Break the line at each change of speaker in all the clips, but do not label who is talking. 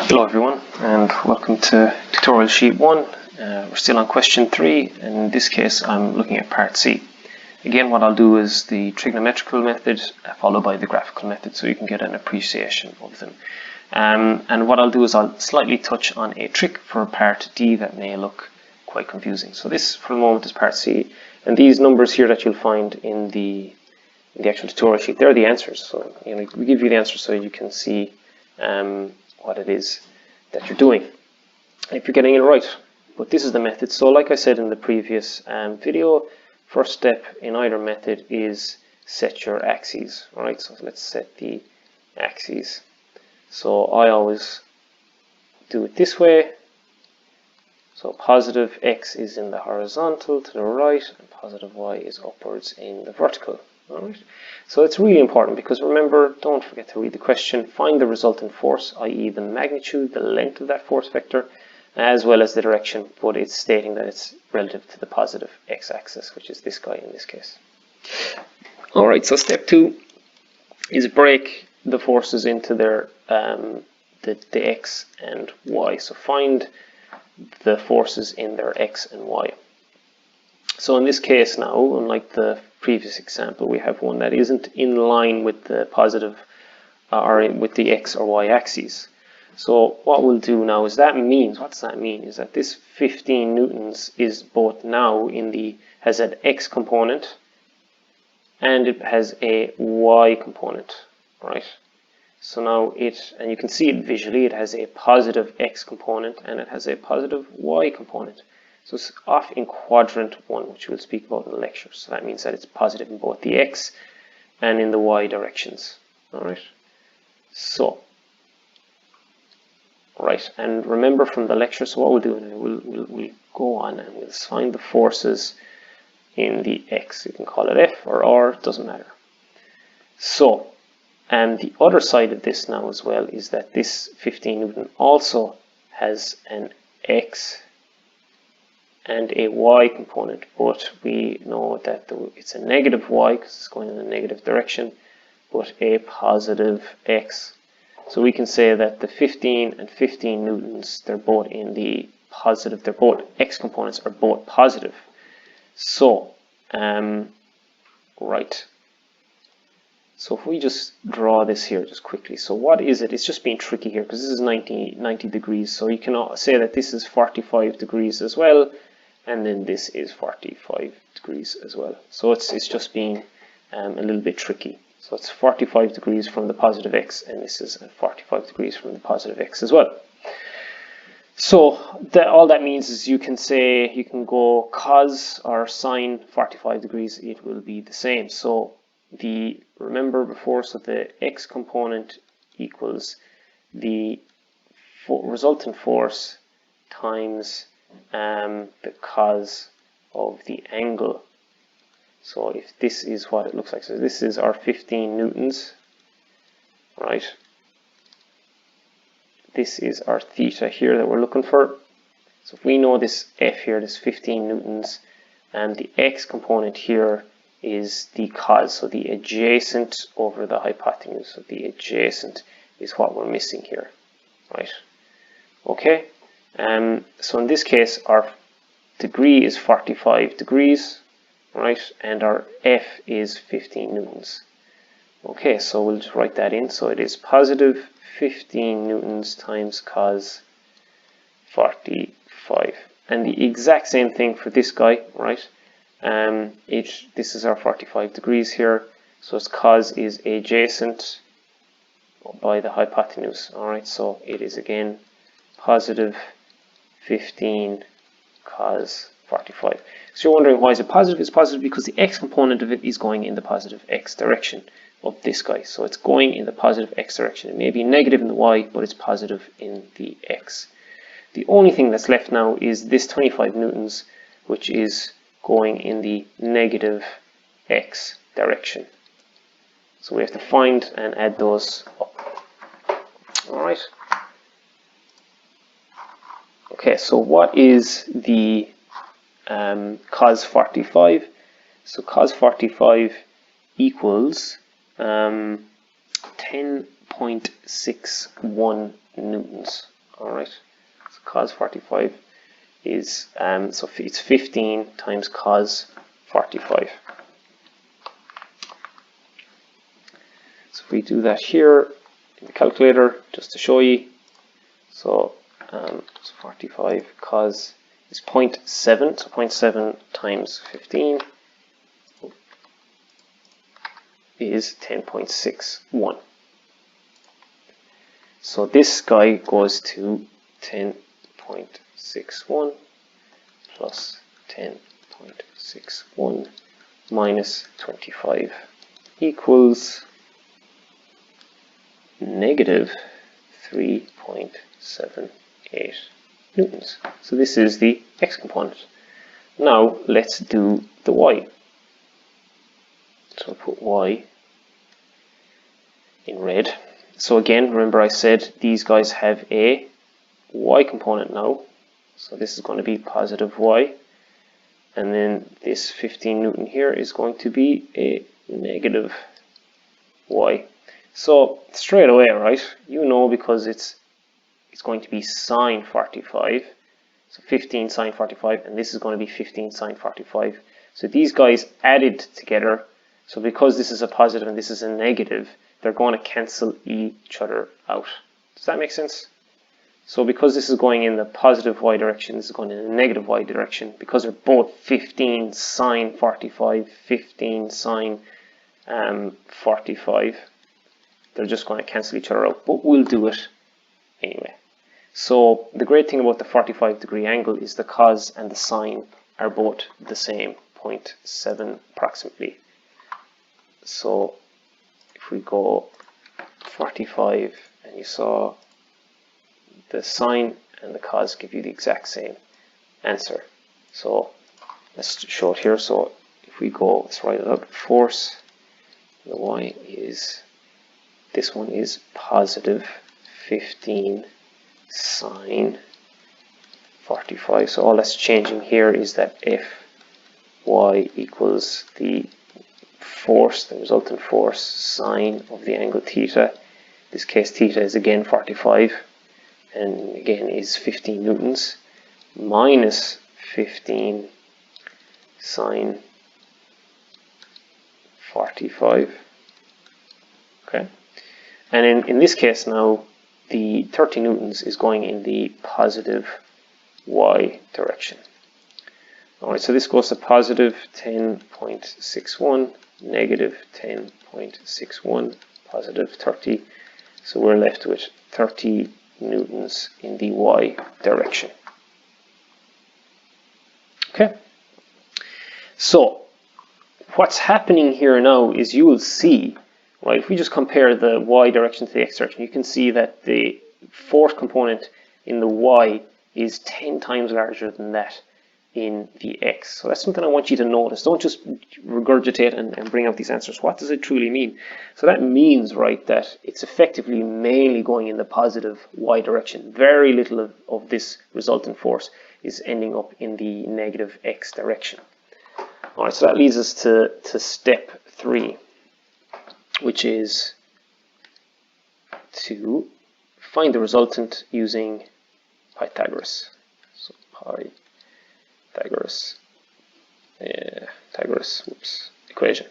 Hello everyone, and welcome to tutorial sheet 1. We're still on question 3, and in this case I'm looking at part C. Again, what I'll do is the trigonometrical method followed by the graphical method, so you can get an appreciation of them. And what I'll do is I'll slightly touch on a trick for part D that may look quite confusing. So this for the moment is part C, and these numbers here that you'll find in the actual tutorial sheet, they're the answers. So we give you the answers so you can see what it is that you're doing, if you're getting it right. But this is the method. So like I said in the previous video, first step in either method is set your axes. Alright, so let's set the axes. So I always do it this way. So positive x is in the horizontal to the right, and positive y is upwards in the vertical. Alright, so it's really important because remember, don't forget to read the question. Find the resultant force, i.e. the magnitude, the length of that force vector, as well as the direction, but it's stating that it's relative to the positive x-axis, which is this guy in this case. Alright, so step 2 is break the forces into their the x and y. So find the forces in their x and y. So in this case now, unlike the previous example, we have one that isn't in line with the positive or with the x or y axes. So what we'll do now is what does that mean? Is that this 15 newtons is both now has an x component and it has a y component, right? So now and you can see it visually, it has a positive x component and it has a positive y component. So it's off in quadrant 1, which we'll speak about in the lecture. So that means that it's positive in both the x and in the y directions. Alright. So, right, and remember from the lecture, so what we'll do, we'll go on and we'll find the forces in the x. You can call it F or R, it doesn't matter. So, and the other side of this now as well is that this 15 Newton also has an x and a y component, but we know that it's a negative y because it's going in a negative direction, but a positive x. So we can say that the 15 and 15 newtons, they're both in the positive, they're both x components are both positive. So, right. So if we just draw this here just quickly. So what is it? It's just being tricky here because this is 90 degrees. So you can say that this is 45 degrees as well. And then this is 45 degrees as well. So it's just being a little bit tricky. So it's 45 degrees from the positive x, and this is 45 degrees from the positive x as well. So all that means is you can go cos or sine 45 degrees, it will be the same. So remember before, so the x component equals the resultant force times the cos of the angle. So if this is what it looks like, so this is our 15 newtons, right? This is our theta here that we're looking for. So if we know this F here, this 15 newtons, and the x component here is the cos, so the adjacent over the hypotenuse. So the adjacent is what we're missing here, right? Okay. So in this case, our degree is 45 degrees, right? And our F is 15 newtons. Okay, so we'll just write that in. So it is positive 15 newtons times cos 45. And the exact same thing for this guy, right? This is our 45 degrees here. So its cos is adjacent by the hypotenuse. All right, so it is again positive 15 cos 45. So you're wondering why is it positive? It's positive because the x component of it is going in the positive x direction of this guy. So it's going in the positive x direction. It may be negative in the y, but it's positive in the x. The only thing that's left now is this 25 newtons, which is going in the negative x direction. So we have to find and add those up. Alright. Okay, so what is the cos 45? So cos 45 equals 10.61 newtons. Alright, so cos 45 is, so it's 15 times cos 45. So if we do that here in the calculator, just to show you, so 45 cos is 0.7, so 0.7 times 15 is 10.61. So this guy goes to 10.61 plus 10.61 minus 25 equals negative 3.78 newtons. So this is the x component. Now let's do the y. So I'll put y in red. So again, remember I said these guys have a y component now. So this is going to be positive y. And then this 15 Newton here is going to be a negative y. So straight away, right, you know, because it's going to be sine 45. So 15 sine 45, and this is going to be 15 sine 45. So these guys added together, so because this is a positive and this is a negative, they're going to cancel each other out. Does that make sense? So because this is going in the positive y direction, this is going in the negative y direction, because they're both 15 sine 45, 15 sine 45, they're just going to cancel each other out, but we'll do it anyway. So the great thing about the 45-degree angle is the cos and the sine are both the same, 0.7 approximately. So if we go 45 and you saw the sine and the cos give you the exact same answer. So let's show it here. So if we go, let's write it out, force, the y is, this one is positive 15 sine 45. So all that's changing here is that Fy equals the force, the resultant force, sine of the angle theta. In this case, theta is again 45, and again is 15 newtons, minus 15 sine 45. Okay, and in this case now, the 30 newtons is going in the positive y direction. Alright, so this goes to positive 10.61, negative 10.61, positive 30. So we're left with 30 newtons in the y direction. Okay, so what's happening here now is you will see, right, if we just compare the y direction to the x direction, you can see that the force component in the y is 10 times larger than that in the x. So that's something I want you to notice. Don't just regurgitate and bring out these answers. What does it truly mean? So that means, right, that it's effectively mainly going in the positive y direction. Very little of this resultant force is ending up in the negative x direction. Alright, so that leads us to step 3, which is to find the resultant using Pythagoras. So Pythagoras equation.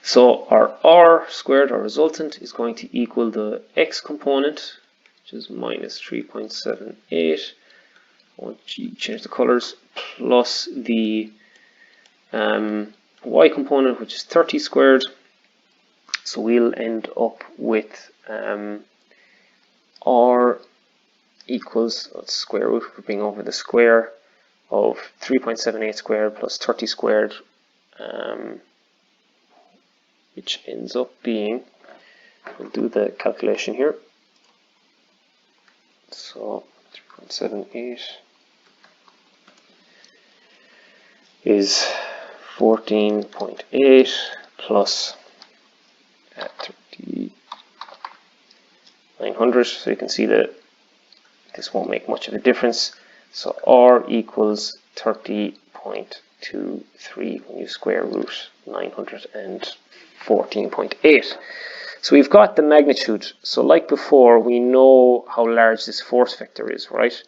So our r squared, our resultant, is going to equal the x component, which is minus 3.78. I want you to change the colors, plus the y component, which is 30 squared. So we'll end up with r equals, let's square root, we're bringing over the square of 3.78 squared plus 30 squared, which ends up being, we'll do the calculation here. So 3.78 is 14.8 plus 3900. So you can see that this won't make much of a difference. So r equals 30.23 when you square root 914.8. So we've got the magnitude. So like before, we know how large this force vector is, right?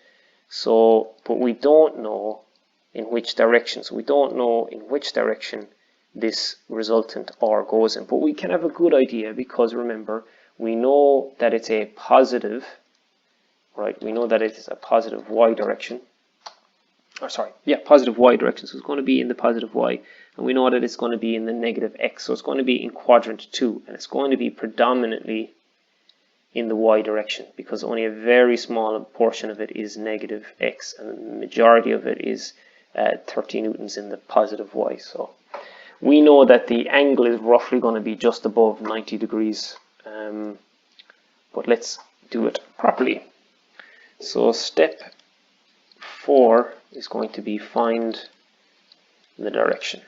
So, but we don't know in which direction. So we don't know in which direction this resultant R goes in. But we can have a good idea because remember, we know that it's a positive, right? We know that it is a positive Y direction. Or sorry, yeah, positive Y direction. So it's going to be in the positive Y. And we know that it's going to be in the negative X. So it's going to be in quadrant 2. And it's going to be predominantly in the Y direction because only a very small portion of it is negative X. And the majority of it is 30 newtons in the positive Y. So we know that the angle is roughly going to be just above 90 degrees. But let's do it properly. So step 4 is going to be find the direction.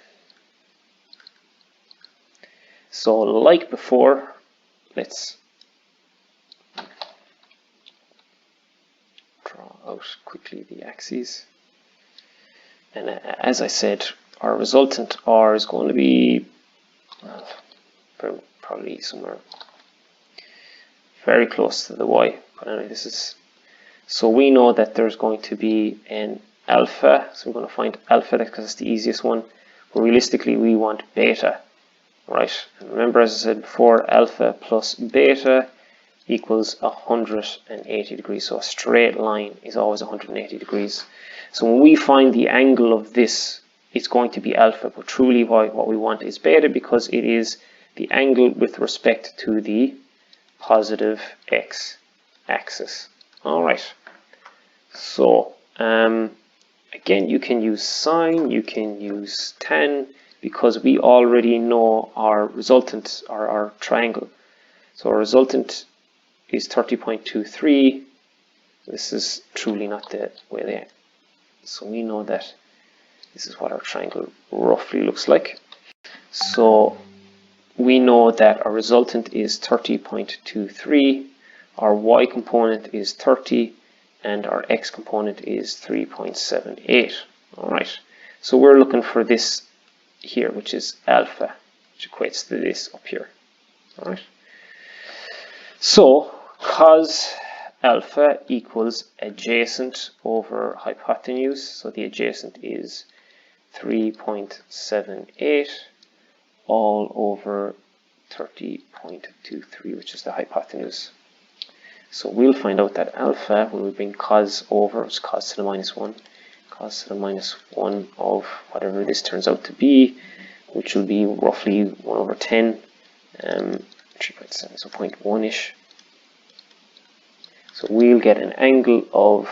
So like before, let's draw out quickly the axes. And as I said, our resultant R is going to be, well, probably somewhere very close to the Y. But anyway, this is, so we know that there's going to be an alpha. So we're going to find alpha because it's the easiest one. But realistically, we want beta, right? And remember, as I said before, alpha plus beta equals 180 degrees. So a straight line is always 180 degrees. So when we find the angle of this, it's going to be alpha. But truly what we want is beta because it is the angle with respect to the positive X axis. All right. So again, you can use sine, you can use tan because we already know our resultant, our triangle. So our resultant is 30.23. This is truly not the way they are. So we know that this is what our triangle roughly looks like. So we know that our resultant is 30.23, our Y component is 30, and our X component is 3.78. All right. So we're looking for this here, which is alpha, which equates to this up here. All right. So cos alpha equals adjacent over hypotenuse. So the adjacent is 3.78 all over 30.23, which is the hypotenuse. So we'll find out that alpha, when we bring cos over, it's cos to the minus 1, cos to the minus 1 of whatever this turns out to be, which will be roughly 1 over 10, 3.7, so 0.1-ish. So we'll get an angle of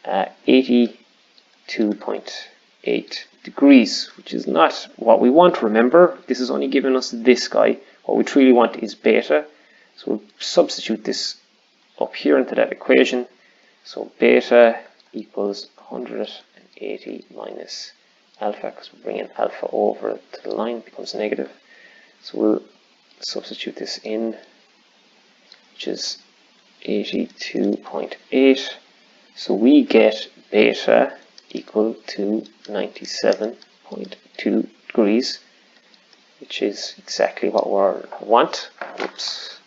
82.8 degrees, which is not what we want. Remember, this is only giving us this guy. What we truly want is beta. So we'll substitute this up here into that equation. So beta equals 180 minus alpha, because we're bringing alpha over to the line, it becomes negative. So we'll substitute this in, which is 82.8. So we get beta equal to 97.2 degrees, which is exactly what we want. Oops.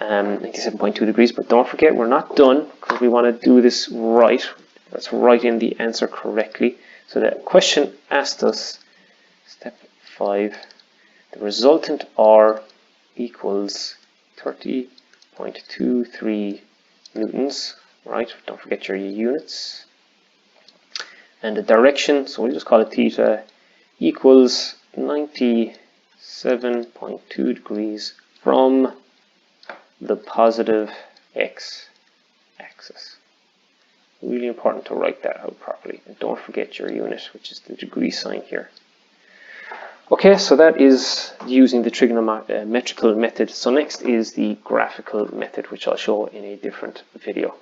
97.2 degrees, but don't forget we're not done because we want to do this right. Let's write in the answer correctly. So the question asked us, step 5, the resultant R equals 30.23 newtons, right? Don't forget your units. And the direction, so we'll just call it theta, equals 97.2 degrees from the positive X axis. Really important to write that out properly. And don't forget your unit, which is the degree sign here. Okay, so that is using the trigonometrical method. So next is the graphical method, which I'll show in a different video.